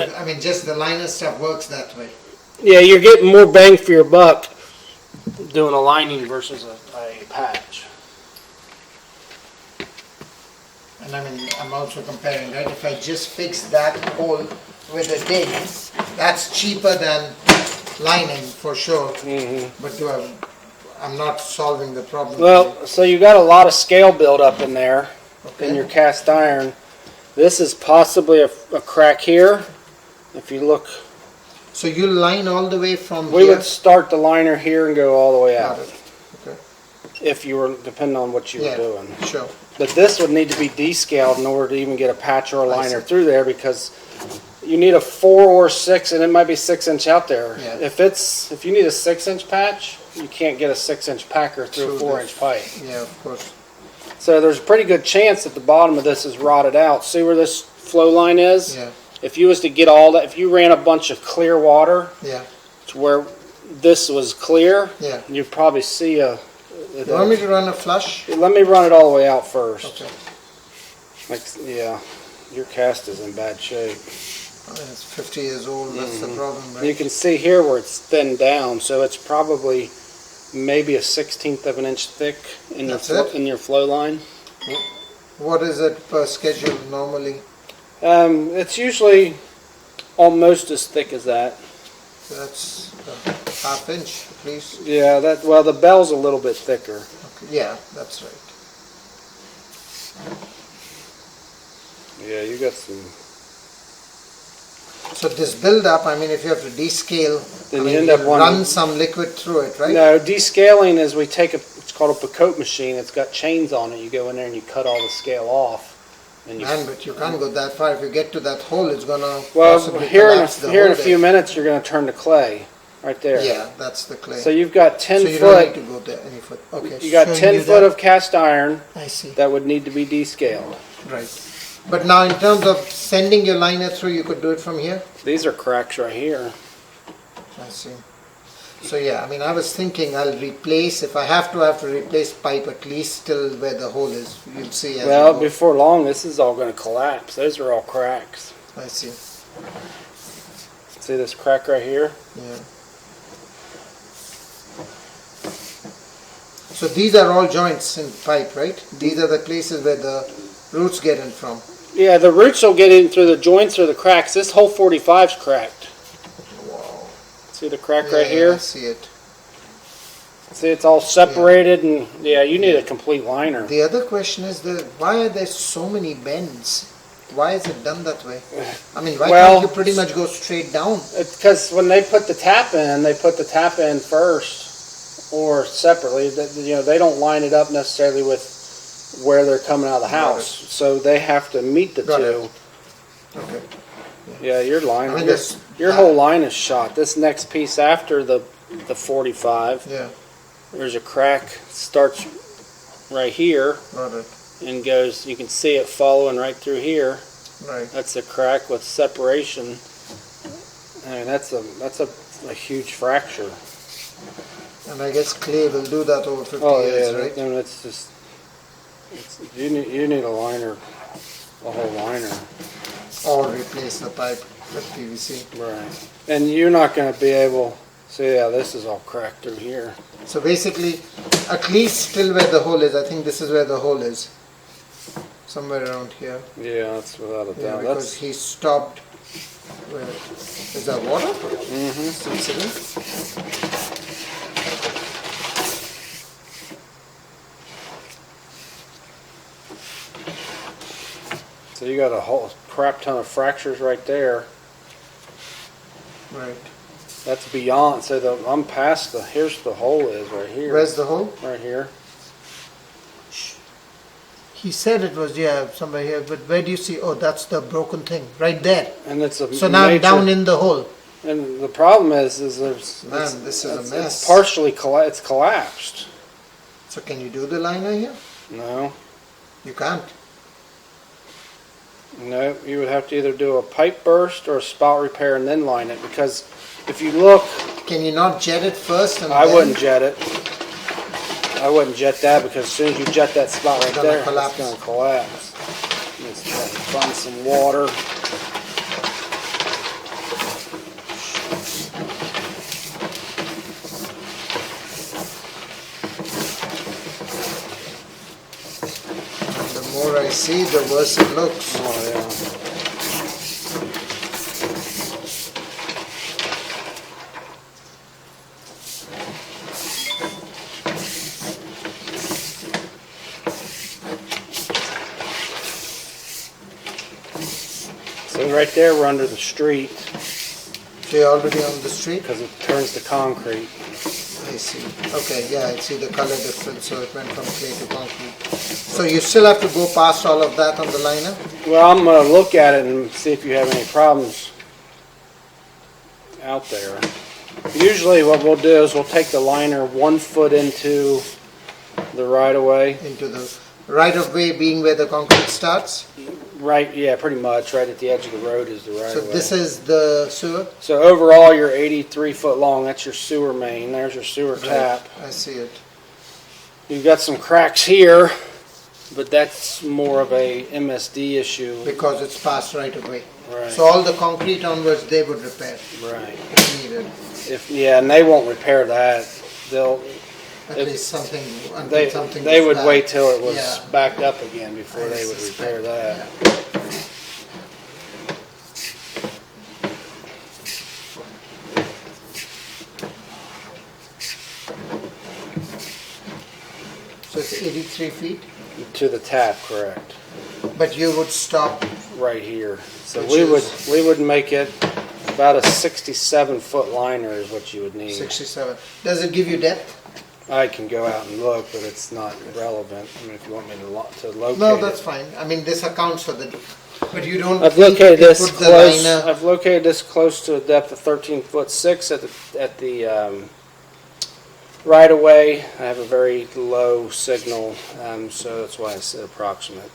So, I mean, just the liner stuff works that way. Yeah, you're getting more bang for your buck doing a lining versus a patch. And I mean, I'm also comparing, right? If I just fix that hole with a dig, that's cheaper than lining for sure. But I'm not solving the problem. Well, so you got a lot of scale buildup in there in your cast iron. This is possibly a crack here. If you look. So you line all the way from We here? would start the liner here and go all the way out. Okay. If you were, depending on what you were doing. Sure. But this would need to be descaled in order to even get a patch or a liner through there, because you need a 4 or 6, and it might be 6 inch out there. Yeah. If you need a 6 inch patch, you can't get a 6 inch packer through a 4 inch pipe. Yeah, of course. So there's a pretty good chance that the bottom of this is rotted out. See where this flow line is? Yeah. If you was to get all that, if you ran a bunch of clear water to where this was clear, you'd probably see a. You want me to run a flush? Let me run it all the way out first. Okay. Like, yeah, your cast is in bad shape. It's 50 years old, that's the problem, right? You can see here where it's thinned down, so it's probably maybe a 1/16 of an inch thick in your flow line. What is it per schedule normally? It's usually almost as thick as that. So that's half inch, please. Yeah, well, the bell's a little bit thicker. Okay. Yeah, that's right. Yeah, you got some. So this build-up, I mean, if you have to descale, then you end up run some liquid through it, right? No, descaling is it's called a Picote machine. It's got chains on it. You go in there and you cut all the scale off. But you can't go that far. If you get to that hole, it's going to possibly collapse the whole here in a few minutes, you're going to turn to clay. Right there. Yeah, that's the clay. So you've got 10 foot. So you don't need to go there any foot. Okay. You got 10 foot of cast iron. I see. That would need to be descaled. Right. But now in terms of sending your liner through, you could do it from here? These are cracks right here. I see. So yeah, I mean, I was thinking I'll replace, if I have to replace pipe at least till where the hole is. You'll see as well, before long, this is all going to collapse. Those are all cracks. I see. See this crack right here? Yeah. So these are all joints in pipe, right? These are the places where the roots get in from. Yeah, the roots will get in through the joints or the cracks. This whole 45's cracked. Wow. See the crack right here? I see it. See, it's all separated, and you need a complete liner. The other question is, why are there so many bends? Why is it done that way? I mean, why can't you pretty much go straight down? It's because when they put the tap in, they put the tap in first or separately. They don't line it up necessarily with where they're coming out of the house, so they have to meet the two. Okay. Yeah, your line, your whole line is shot. This next piece after the 45, there's a crack. Starts right here and goes. You can see it following right through here. Right. That's a crack with separation. I mean, that's a huge fracture. And I guess clay will do that over 50 years, right? No, it's just. You need a liner, a whole liner. Or replace the pipe with PVC. Right. And you're not going to be able, this is all cracked through here. So basically, at least still where the hole is, I think this is where the hole is. Somewhere around here. Yeah, that's without a doubt. Because he stopped. Is that water? Mm-hmm. Still sitting? So you got a whole crap ton of fractures right there. Right. That's beyond. So I'm past here's the hole is right here. Where's the hole? Right here. He said it was somewhere here, but where do you see? Oh, that's the broken thing right there. And it's so now I'm down in the hole. And the problem is this is a mess. It's partially it's collapsed. So can you do the liner here? No. You can't. No, you would have to either do a pipe burst or a spout repair and then line it, because if you look... Can you not jet it first? I wouldn't jet it. I wouldn't jet that, because as soon as you jet that spout right there, it's going to collapse. Let's find some water. I see, the worse it looks. Oh yeah. So right there, we're under the street So you're already on the street? because it turns to concrete. I see. Okay, yeah, I see the color difference, so it went from clay to concrete. So you still have to go past all of that on the liner? Well, I'm going to look at it and see if you have any problems out there. Usually what we'll do is we'll take the liner 1 foot into the right-of-way. Into the right-of-way being where the concrete starts? Right, yeah, pretty much. Right at the edge of the road is the So right-of-way. this is the sewer? So overall, you're 83 foot long. That's your sewer main. There's your sewer tap. I see it. You've got some cracks here, but that's more of a MSD issue. Because it's past right-of-way. Right. So all the concrete onwards, they would repair Right. if needed. Yeah, and they won't repair that. They'll At If- least something, until they something they is would back. wait till it was Yeah. backed up again before I they would suspect, repair that. yeah. So it's 83 feet, To the tap, correct? but you would stop, Right here. So Which we would make it about a 67 foot liner is what you would need. 67. Does it give you depth? I can go out and look, but it's not relevant. I mean, if you want me to locate No, it. that's fine. I mean, this accounts for the, but you don't. I've think located you this put the close. liner- I've located this close to a depth of 13'6" at the right of way. I have a very low signal, so that's why I said approximate.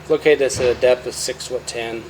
Located this at a depth of 6'10".